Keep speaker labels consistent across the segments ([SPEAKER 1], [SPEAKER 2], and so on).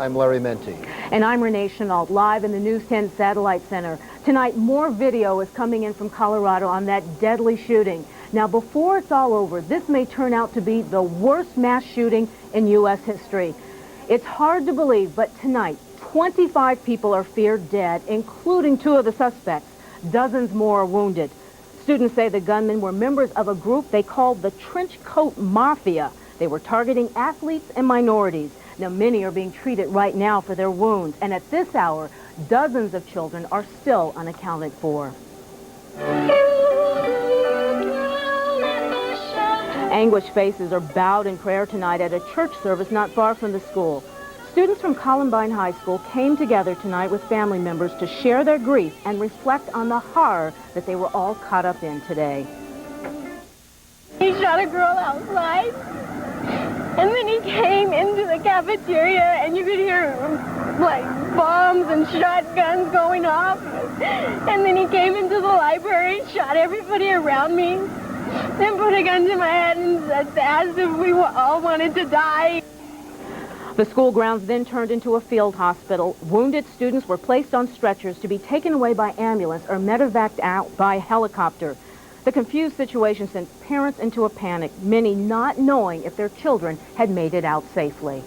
[SPEAKER 1] I'm Larry Menti.
[SPEAKER 2] And I'm Renee Chenault, live in the News 10 Satellite Center. Tonight, more video is coming in from Colorado on that deadly shooting. Now, before it's all over, this may turn out to be the worst mass shooting in U.S. history. It's hard to believe, but tonight, 25 people are feared dead, including 2 of the suspects. Dozens more are wounded. Students say the gunmen were members of a group they called the Trench Coat Mafia. They were targeting athletes and minorities. Now, many are being treated right now for their wounds, and at this hour, dozens of children are still unaccounted for. Anguished faces are bowed in prayer tonight at a church service not far from the school. Students from Columbine High School came together tonight with family members to share their grief and reflect on the horror that they were all caught up in today.
[SPEAKER 3] He shot a girl outside, and then he came into the cafeteria, and you could hear like bombs and shotguns going off. And then he came into the library, shot everybody around me, then put a gun to my head and asked if we all wanted to die.
[SPEAKER 2] The school grounds then turned into a field hospital. Wounded students were placed on stretchers to be taken away by ambulance or medevaced out by helicopter. The confused situation sent parents into a panic, many not knowing if their children had made it out safely.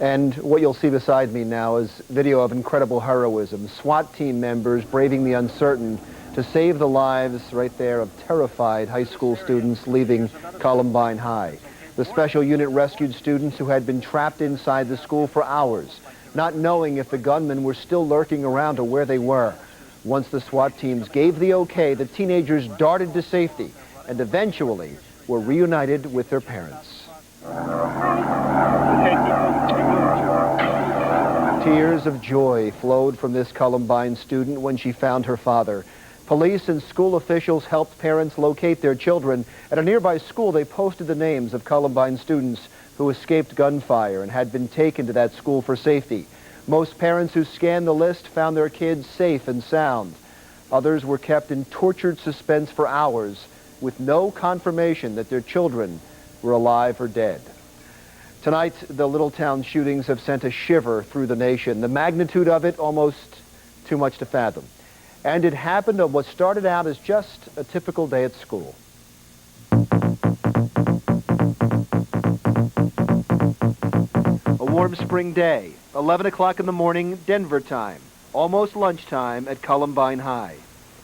[SPEAKER 1] And what you'll see beside me now is video of incredible heroism. SWAT team members braving the uncertain to save the lives right there of terrified high school students leaving Columbine High. The special unit rescued students who had been trapped inside the school for hours, not knowing if the gunmen were still lurking around or where they were. Once the SWAT teams gave the okay, the teenagers darted to safety and eventually were reunited with their parents. Tears of joy flowed from this Columbine student when she found her father. Police and school officials helped parents locate their children. At a nearby school, they posted the names of Columbine students who escaped gunfire and had been taken to that school for safety. Most parents who scanned the list found their kids safe and sound. Others were kept in tortured suspense for hours with no confirmation that their children were alive or dead. Tonight, the Littleton shootings have sent a shiver through the nation. The magnitude of it almost too much to fathom. And it happened on what started out as just a typical day at school. A warm spring day, 11 o'clock in the morning, Denver time, almost lunchtime at Columbine High.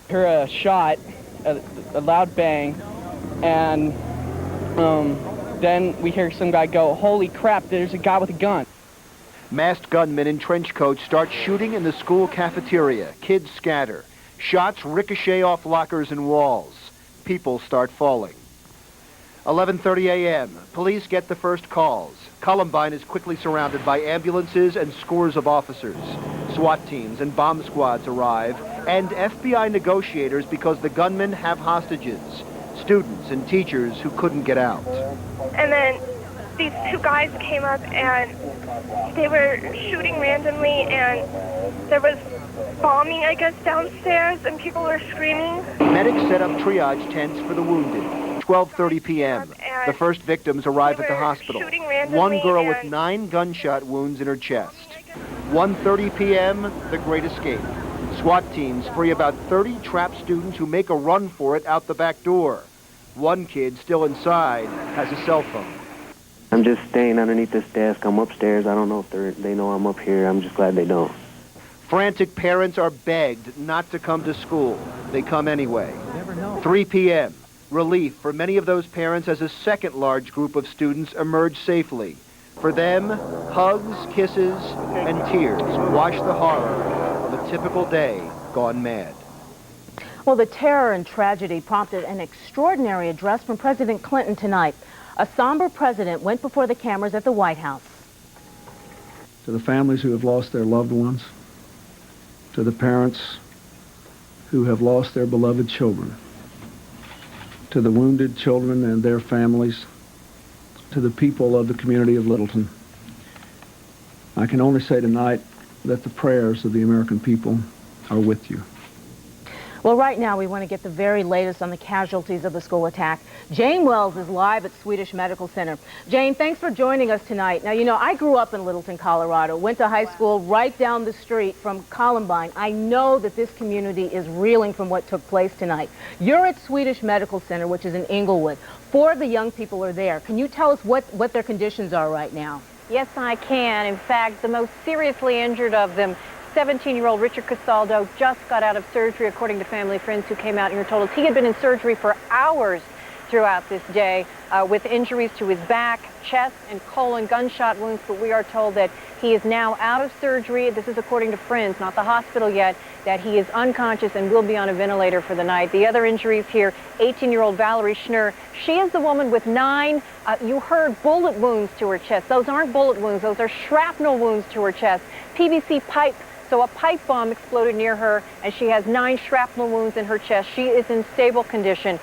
[SPEAKER 4] Hear a shot, a loud bang, and then we hear some guy go, "Holy crap, there's a guy with a gun."
[SPEAKER 1] Masked gunmen in trench coats start shooting in the school cafeteria. Kids scatter. Shots ricochet off lockers and walls. People start falling. 11:30 a.m. Police get the first calls. Columbine is quickly surrounded by ambulances and scores of officers. SWAT teams and bomb squads arrive, and FBI negotiators because the gunmen have hostages, students and teachers who couldn't get out.
[SPEAKER 5] And then these 2 guys came up and they were shooting randomly, and there was bombing, I guess, downstairs, and people were screaming.
[SPEAKER 1] Medics set up triage tents for the wounded. 12:30 p.m. The first victims arrive at the hospital. One girl with 9 gunshot wounds in her chest. 1:30 p.m., the great escape. SWAT teams free about 30 trapped students who make a run for it out the back door. One kid, still inside, has a cell phone.
[SPEAKER 6] I'm just staying underneath this desk. I'm upstairs. I don't know if they know I'm up here. I'm just glad they don't.
[SPEAKER 1] Frantic parents are begged not to come to school. They come anyway. 3 p.m. Relief for many of those parents as a second large group of students emerge safely. For them, hugs, kisses, and tears wash the horror of a typical day gone mad.
[SPEAKER 2] Well, the terror and tragedy prompted an extraordinary address from President Clinton tonight. A somber president went before the cameras at the White House.
[SPEAKER 7] To the families who have lost their loved ones, to the parents who have lost their beloved children, to the wounded children and their families, to the people of the community of Littleton, I can only say tonight that the prayers of the American people are with you.
[SPEAKER 2] Well, right now we want to get the very latest on the casualties of the school attack. Jane Wells is live at Swedish Medical Center. Jane, thanks for joining us tonight. Now, you know, I grew up in Littleton, Colorado, went to high school right down the street from Columbine. I know that this community is reeling from what took place tonight. You're at Swedish Medical Center, which is in Inglewood. 4 of the young people are there. Can you tell us what their conditions are right now?
[SPEAKER 8] Yes, I can. In fact, the most seriously injured of them, 17-year-old Richard Casaldo, just got out of surgery, according to family friends who came out and were told us he had been in surgery for hours throughout this day with injuries to his back, chest, and colon, gunshot wounds, but we are told that he is now out of surgery. This is according to friends, not the hospital yet, that he is unconscious and will be on a ventilator for the night. The other injuries here, 18-year-old Valerie Schnur. She is the woman with 9, you heard, bullet wounds to her chest. Those aren't bullet wounds, those are shrapnel wounds to her chest. PVC pipe. So a pipe bomb exploded near her, and she has 9 shrapnel wounds in her chest. She is in stable condition.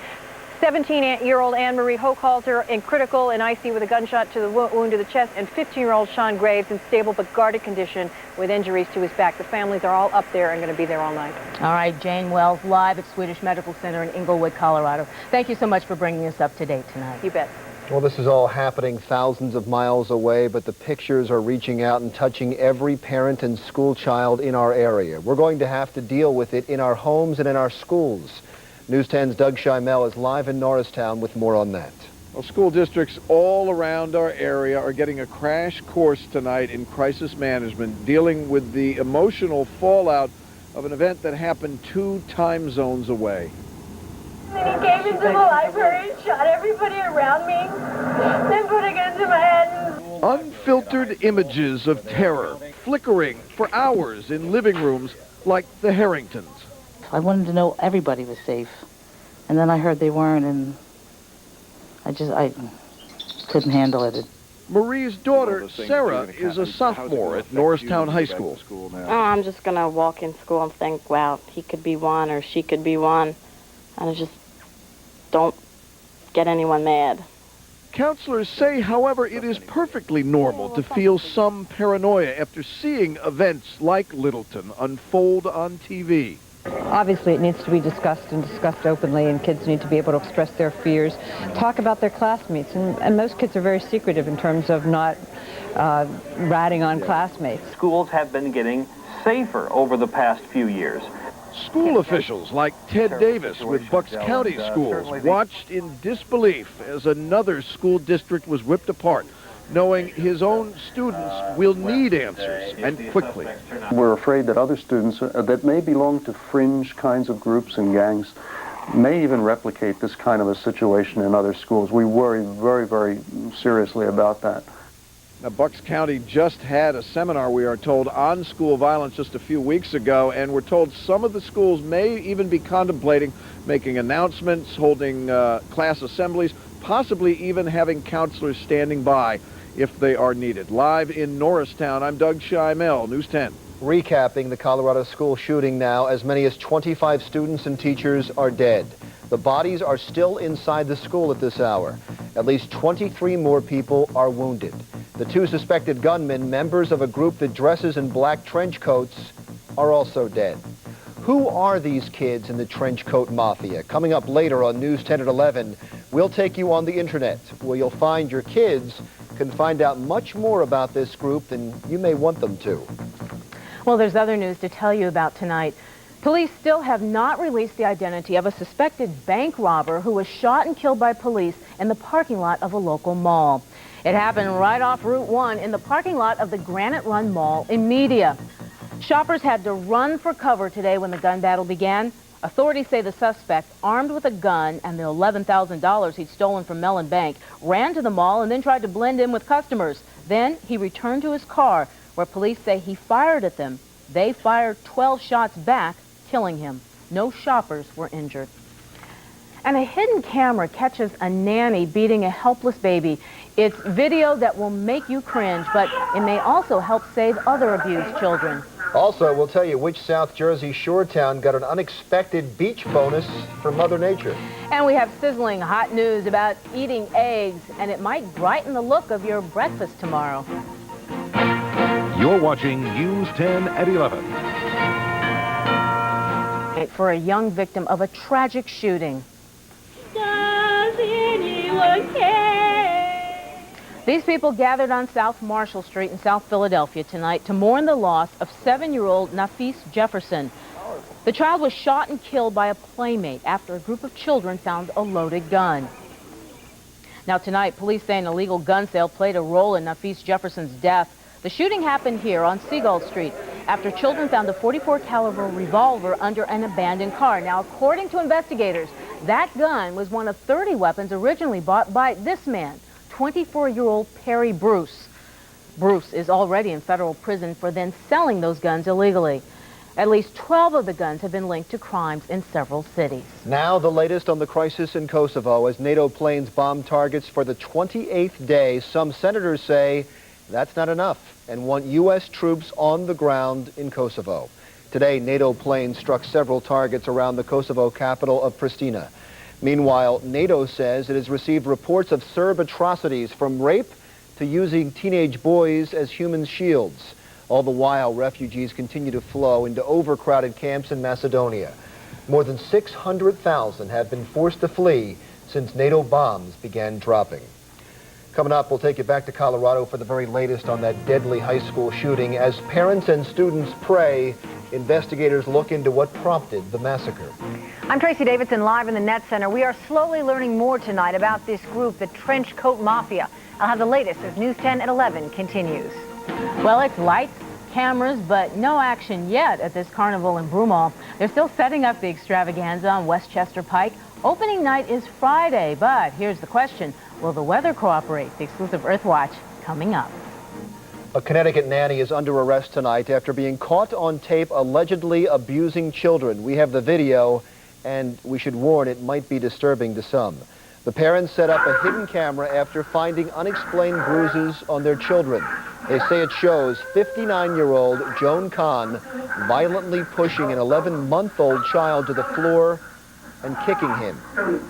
[SPEAKER 8] 17-year-old Anne-Marie Hochhalter in critical and ICU with a gunshot to the wound to the chest, and 15-year-old Sean Graves in stable but guarded condition with injuries to his back. The families are all up there and going to be there all night.
[SPEAKER 2] All right, Jane Wells, live at Swedish Medical Center in Inglewood, Colorado. Thank you so much for bringing us up to date tonight.
[SPEAKER 8] You bet.
[SPEAKER 1] Well, this is all happening thousands of miles away, but the pictures are reaching out and touching every parent and school child in our area. We're going to have to deal with it in our homes and in our schools. News 10's Doug Schimel is live in Norristown with more on that.
[SPEAKER 9] Well, school districts all around our area are getting a crash course tonight in crisis management, dealing with the emotional fallout of an event that happened 2 time zones away.
[SPEAKER 3] And he came into the library and shot everybody around me, then put a gun to my head.
[SPEAKER 9] Unfiltered images of terror flickering for hours in living rooms like the Harringtons.
[SPEAKER 10] I wanted to know everybody was safe, and then I heard they weren't, and I couldn't handle it.
[SPEAKER 9] Marie's daughter, Sarah, is a sophomore at Norristown High School.
[SPEAKER 11] Oh, I'm just going to walk in school and think, wow, he could be one or she could be one, and I just don't get anyone mad.
[SPEAKER 9] Counselors say, however, it is perfectly normal to feel some paranoia after seeing events like Littleton unfold on TV.
[SPEAKER 12] Obviously, it needs to be discussed and discussed openly, and kids need to be able to express their fears, talk about their classmates, and most kids are very secretive in terms of not ratting on classmates.
[SPEAKER 13] Schools have been getting safer over the past few years.
[SPEAKER 9] School officials like Ted Davis with Bucks County Schools watched in disbelief as another school district was ripped apart, knowing his own students will need answers, and quickly.
[SPEAKER 14] We're afraid that other students that may belong to fringe kinds of groups and gangs may even replicate this kind of a situation in other schools. We worry very, very seriously about that.
[SPEAKER 9] Now, Bucks County just had a seminar, we are told, on school violence just a few weeks ago, and we're told some of the schools may even be contemplating making announcements, holding class assemblies, possibly even having counselors standing by if they are needed. Live in Norristown, I'm Doug Schimel, News 10.
[SPEAKER 1] Recapping the Colorado school shooting now, as many as 25 students and teachers are dead. The bodies are still inside the school at this hour. At least 23 more people are wounded. The 2 suspected gunmen, members of a group that dresses in black trench coats, are also dead. Who are these kids in the trench coat mafia? Coming up later on News 10 at 11, we'll take you on the internet, where you'll find your kids can find out much more about this group than you may want them to.
[SPEAKER 2] Well, there's other news to tell you about tonight. Police still have not released the identity of a suspected bank robber who was shot and killed by police in the parking lot of a local mall. It happened right off Route 1 in the parking lot of the Granite Run Mall in Media. Shoppers had to run for cover today when the gun battle began. Authorities say the suspect, armed with a gun and the $11,000 he'd stolen from Mellon Bank, ran to the mall and then tried to blend in with customers. Then he returned to his car, where police say he fired at them. They fired 12 shots back, killing him. No shoppers were injured. And a hidden camera catches a nanny beating a helpless baby. It's video that will make you cringe, but it may also help save other abused children.
[SPEAKER 1] Also, we'll tell you which South Jersey shore town got an unexpected beach bonus from Mother Nature.
[SPEAKER 2] And we have sizzling hot news about eating eggs, and it might brighten the look of your breakfast tomorrow.
[SPEAKER 15] You're watching News 10 at 11.
[SPEAKER 2] tonight for a young victim of a tragic shooting. These people gathered on South Marshall Street in South Philadelphia tonight to mourn the loss of 7-year-old Nafis Jefferson. The child was shot and killed by a playmate after a group of children found a loaded gun. Now tonight, police say an illegal gun sale played a role in Nafis Jefferson's death. The shooting happened here on Seagull Street after children found a .44 caliber revolver under an abandoned car. Now, according to investigators, that gun was one of 30 weapons originally bought by this man, 24-year-old Perry Bruce. Bruce is already in federal prison for then selling those guns illegally. At least 12 of the guns have been linked to crimes in several cities.
[SPEAKER 1] Now the latest on the crisis in Kosovo as NATO planes bomb targets for the 28th day. Some senators say that's not enough and want U.S. troops on the ground in Kosovo. Today, NATO planes struck several targets around the Kosovo capital of Pristina. Meanwhile, NATO says it has received reports of Serb atrocities from rape to using teenage boys as human shields. All the while, refugees continue to flow into overcrowded camps in Macedonia. More than 600,000 have been forced to flee since NATO bombs began dropping. Coming up, we'll take you back to Colorado for the very latest on that deadly high school shooting. As parents and students pray, investigators look into what prompted the massacre.
[SPEAKER 15] I'm Tracy Davidson, live in the Net Center. We are slowly learning more tonight about this group, the Trench Coat Mafia. I'll have the latest as News 10 at 11 continues.
[SPEAKER 2] Well, it's lights, cameras, but no action yet at this carnival in Broomall. They're still setting up the extravaganza on Westchester Pike. Opening night is Friday, but here's the question. Will the weather cooperate? The exclusive Earthwatch coming up.
[SPEAKER 1] A Connecticut nanny is under arrest tonight after being caught on tape allegedly abusing children. We have the video, and we should warn it might be disturbing to some. The parents set up a hidden camera after finding unexplained bruises on their children. They say it shows 59-year-old Joan Kahn violently pushing an 11-month-old child to the floor and kicking him.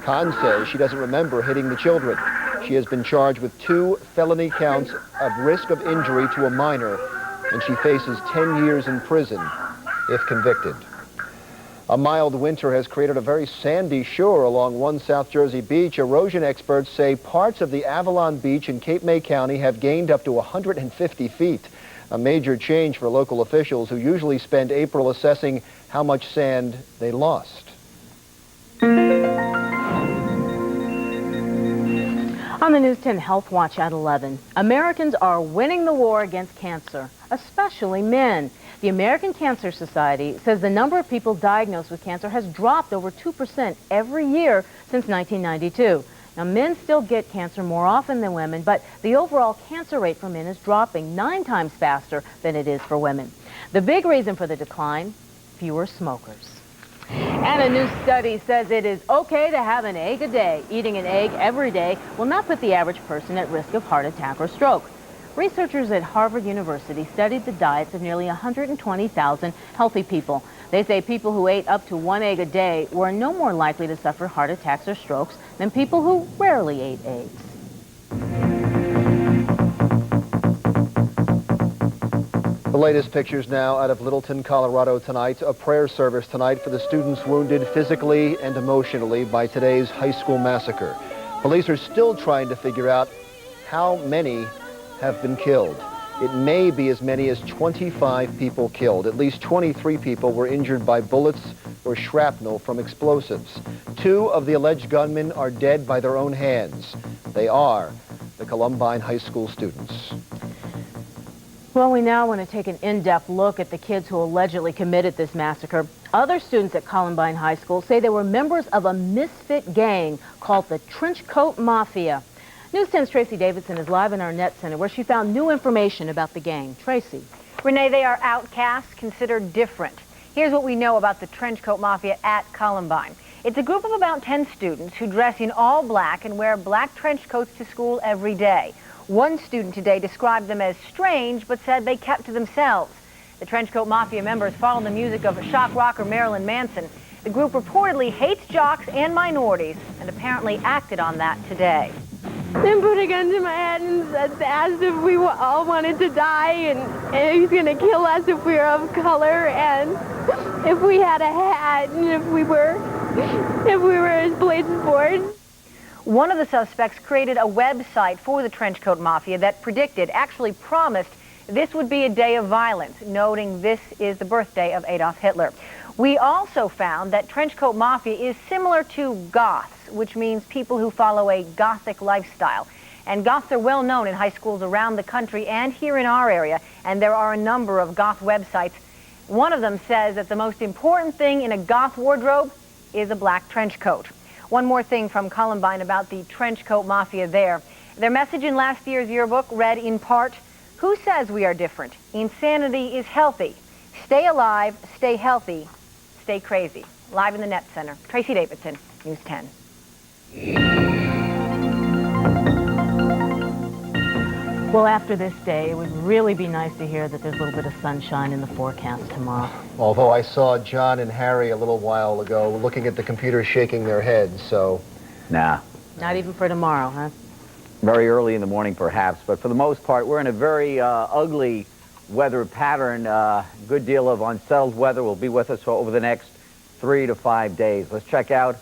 [SPEAKER 1] Kahn says she doesn't remember hitting the children. She has been charged with 2 felony counts of risk of injury to a minor, and she faces 10 years in prison if convicted. A mild winter has created a very sandy shore along one South Jersey beach. Erosion experts say parts of the Avalon Beach in Cape May County have gained up to 150 feet. A major change for local officials who usually spend April assessing how much sand they lost.
[SPEAKER 2] On the News 10 Health Watch at 11, Americans are winning the war against cancer, especially men. The American Cancer Society says the number of people diagnosed with cancer has dropped over 2% every year since 1992. Now, men still get cancer more often than women, but the overall cancer rate for men is dropping 9 times faster than it is for women. The big reason for the decline, fewer smokers. And a new study says it is okay to have an egg a day. Eating an egg every day will not put the average person at risk of heart attack or stroke. Researchers at Harvard University studied the diets of nearly 120,000 healthy people. They say people who ate up to 1 egg a day were no more likely to suffer heart attacks or strokes than people who rarely ate eggs.
[SPEAKER 1] The latest pictures now out of Littleton, Colorado tonight. A prayer service tonight for the students wounded physically and emotionally by today's high school massacre. Police are still trying to figure out how many have been killed. It may be as many as 25 people killed. At least 23 people were injured by bullets or shrapnel from explosives. 2 of the alleged gunmen are dead by their own hands. They are the Columbine High School students.
[SPEAKER 2] Well, we now want to take an in-depth look at the kids who allegedly committed this massacre. Other students at Columbine High School say they were members of a misfit gang called the Trench Coat Mafia. News 10's Tracy Davidson is live in our Net Center where she found new information about the gang. Tracy.
[SPEAKER 15] Renee, they are outcasts, considered different. Here's what we know about the Trench Coat Mafia at Columbine. It's a group of about 10 students who dress in all black and wear black trench coats to school every day. One student today described them as strange, but said they kept to themselves. The Trenchcoat Mafia members follow the music of shock rocker Marilyn Manson. The group reportedly hates jocks and minorities and apparently acted on that today.
[SPEAKER 3] and put a gun to my head and asked if we all wanted to die, and he was going to kill us if we were of color, and if we had a hat, and if we were his police force.
[SPEAKER 15] One of the suspects created a website for the Trenchcoat Mafia that predicted, actually promised, this would be a day of violence, noting this is the birthday of Adolf Hitler. We also found that Trenchcoat Mafia is similar to goths, which means people who follow a gothic lifestyle. And goths are well known in high schools around the country and here in our area, and there are a number of goth websites. One of them says that the most important thing in a goth wardrobe is a black trench coat. One more thing from Columbine about the Trenchcoat Mafia there. Their message in last year's yearbook read in part, "Who says we are different? Insanity is healthy. Stay alive, stay healthy, stay crazy." Live in the Net Center, Tracy Davidson, News 10.
[SPEAKER 2] Well, after this day, it would really be nice to hear that there's a little bit of sunshine in the forecast tomorrow.
[SPEAKER 1] Although I saw John and Harry a little while ago looking at the computer shaking their heads, so...
[SPEAKER 16] Nah.
[SPEAKER 2] Not even for tomorrow, huh?
[SPEAKER 16] Very early in the morning, perhaps, but for the most part, we're in a very ugly weather pattern. Good deal of unsettled weather will be with us over the next 3 to 5 days. Let's check out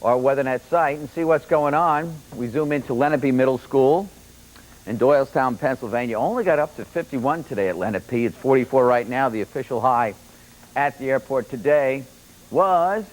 [SPEAKER 16] our WeatherNet site and see what's going on. We zoom into Lenape Middle School in Doylestown, Pennsylvania. Only got up to 51 today at Lenape. It's 44 right now. The official high at the airport today was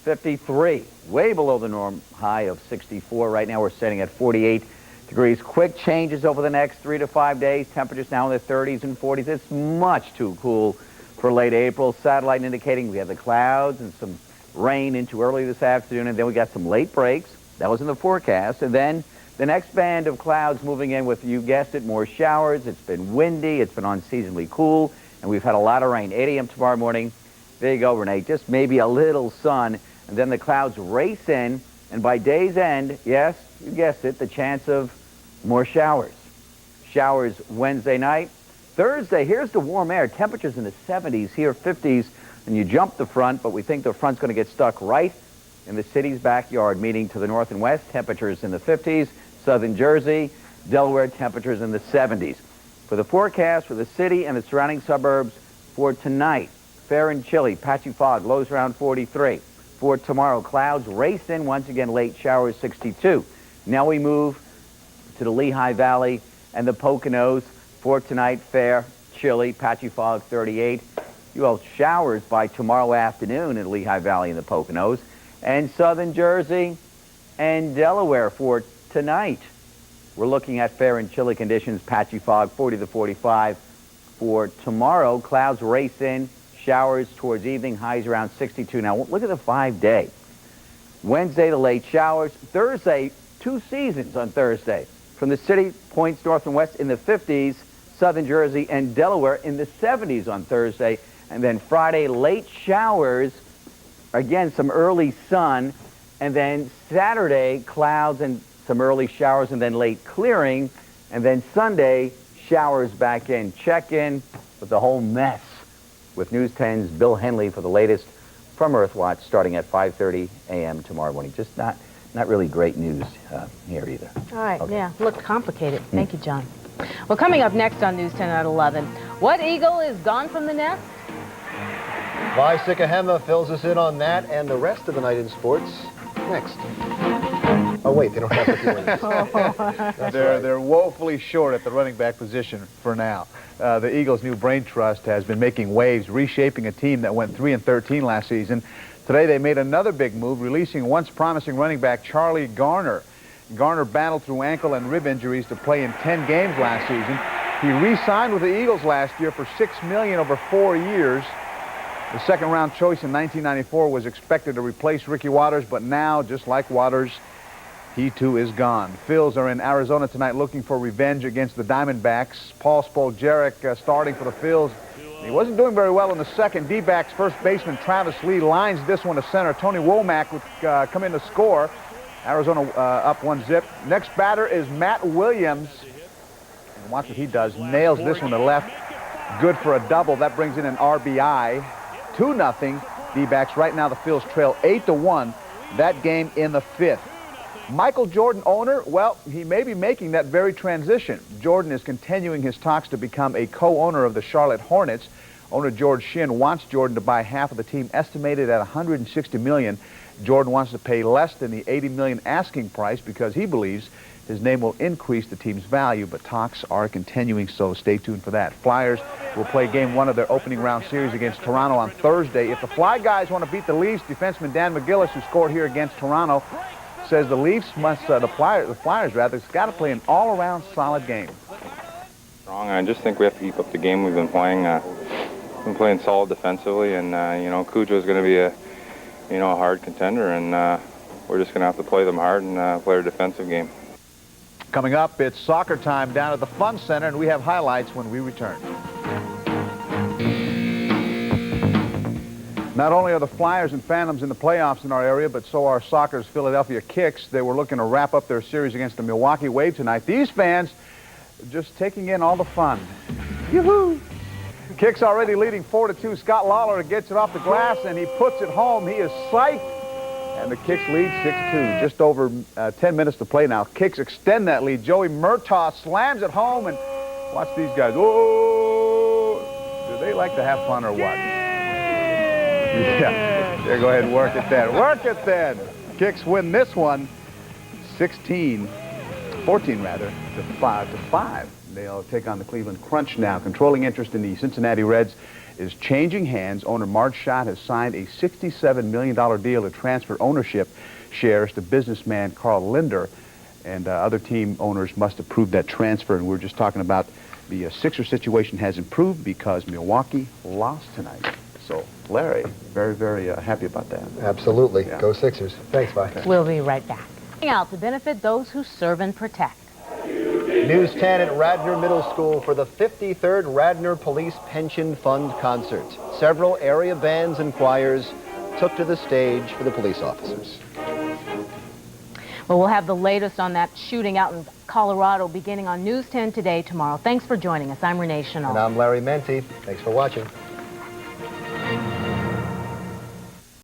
[SPEAKER 16] 53, way below the norm high of 64. Right now we're sitting at 48 degrees. Quick changes over the next 3 to 5 days. Temperatures now in the 30s and 40s. It's much too cool for late April. Satellite indicating we have the clouds and some rain into early this afternoon, and then we got some late breaks. That was in the forecast. And then the next band of clouds moving in with, you guessed it, more showers. It's been windy. It's been unseasonably cool, and we've had a lot of rain. 8 a.m. tomorrow morning. There you go, Renee. Just maybe a little sun, and then the clouds race in, and by day's end, yes, you guessed it, the chance of more showers. Showers Wednesday night. Thursday, here's the warm air. Temperatures in the 70s, here 50s, and you jump the front, but we think the front's going to get stuck right in the city's backyard, meaning to the north and west, temperatures in the 50s. Southern Jersey, Delaware, temperatures in the 70s. For the forecast for the city and the surrounding suburbs for tonight, fair and chilly, patchy fog, lows around 43. For tomorrow, clouds race in, once again, late showers, 62. Now we move to the Lehigh Valley and the Poconos. For tonight, fair, chilly, patchy fog, 38. You have showers by tomorrow afternoon in Lehigh Valley and the Poconos. And Southern Jersey and Delaware for tonight. We're looking at fair and chilly conditions, patchy fog, 40 to 45. For tomorrow, clouds race in, showers towards evening, highs around 62. Now, look at the 5-day. Wednesday, the late showers. Thursday, 2 seasons on Thursday. From the city, points north and west in the 50s, Southern Jersey and Delaware in the 70s on Thursday. And then Friday, late showers, again, some early sun. And then Saturday, clouds and some early showers and then late clearing. And then Sunday, showers back in. Check in with the whole mess with News 10's Bill Henley for the latest from Earthwatch starting at 5:30 a.m. tomorrow morning. Just not really great news here either.
[SPEAKER 2] All right, okay. Yeah, looked complicated. Thank you, John. Well, coming up next on News 10 at 11, what eagle is gone from the nest?
[SPEAKER 1] Vi Sikahema fills us in on that and the rest of the night in sports next. Oh, wait, they don't have the
[SPEAKER 17] They're woefully short at the running back position for now. The Eagles' new brain trust has been making waves, reshaping a team that went 3-13 last season. Today they made another big move, releasing once promising running back Charlie Garner. Garner battled through ankle and rib injuries to play in 10 games last season. He re-signed with the Eagles last year for $6 million over 4 years. The second-round choice in 1994 was expected to replace Ricky Waters, but now, just like Waters, he too is gone. Phils are in Arizona tonight looking for revenge against the Diamondbacks. Paul Spoljaric starting for the Phils. He wasn't doing very well in the second. D-backs first baseman Travis Lee lines this one to center. Tony Womack would come in to score. Arizona up 1-0. Next batter is Matt Williams. And watch what he does. Nails this one to left. Good for a double. That brings in an RBI. 2-0. D-backs right now the Phils trail 8-1. That game in the 5th. Michael Jordan owner, well, he may be making that very transition. Jordan is continuing his talks to become a co-owner of the Charlotte Hornets. Owner George Shinn wants Jordan to buy half of the team, estimated at $160 million. Jordan wants to pay less than the $80 million asking price because he believes his name will increase the team's value, but talks are continuing, so stay tuned for that. Flyers will play game 1 of their opening round series against Toronto on Thursday. If the Fly Guys want to beat the Leafs, defenseman Dan McGillis, who scored here against Toronto, says the Leafs must, the Flyers rather, has got to play an all-around solid game.
[SPEAKER 18] Strong. I just think we have to keep up the game we've been playing. Been playing solid defensively, and you know, Cujo's going to be a hard contender, and we're just going to have to play them hard and play our defensive game.
[SPEAKER 17] Coming up, it's soccer time down at the Fun Center, and we have highlights when we return. Not only are the Flyers and Phantoms in the playoffs in our area, but so are soccer's Philadelphia Kicks. They were looking to wrap up their series against the Milwaukee Wave tonight. These fans just taking in all the fun. Yoo-hoo! Kicks already leading 4-2. Scott Lawler gets it off the glass, and he puts it home. He is psyched. And the Kicks lead 6-2. Just over 10 minutes to play now. Kicks extend that lead. Joey Murtaugh slams it home, and watch these guys. Oh, do they like to have fun or what? Yeah. There, go ahead and work it then. Work it then. Kicks win this one 14 rather, to 5. They'll take on the Cleveland Crunch now. Controlling interest in the Cincinnati Reds is changing hands. Owner Marge Schott has signed a $67 million deal to transfer ownership shares to businessman Carl Linder, and other team owners must approve that transfer. And we're just talking about the Sixers situation has improved because Milwaukee lost tonight. So, Larry, very, very happy about that.
[SPEAKER 1] Absolutely.
[SPEAKER 17] Yeah.
[SPEAKER 1] Go Sixers. Thanks, bye.
[SPEAKER 17] Okay.
[SPEAKER 2] We'll be right back. Out to benefit those who serve and protect.
[SPEAKER 1] News 10 at Radnor Middle School for the 53rd Radnor Police Pension Fund Concert. Several area bands and choirs took to the stage for the police officers.
[SPEAKER 2] Well, we'll have the latest on that shooting out in Colorado beginning on News 10 today, tomorrow. Thanks for joining us. I'm Renee Chenault.
[SPEAKER 1] And I'm Larry Menti. Thanks for watching.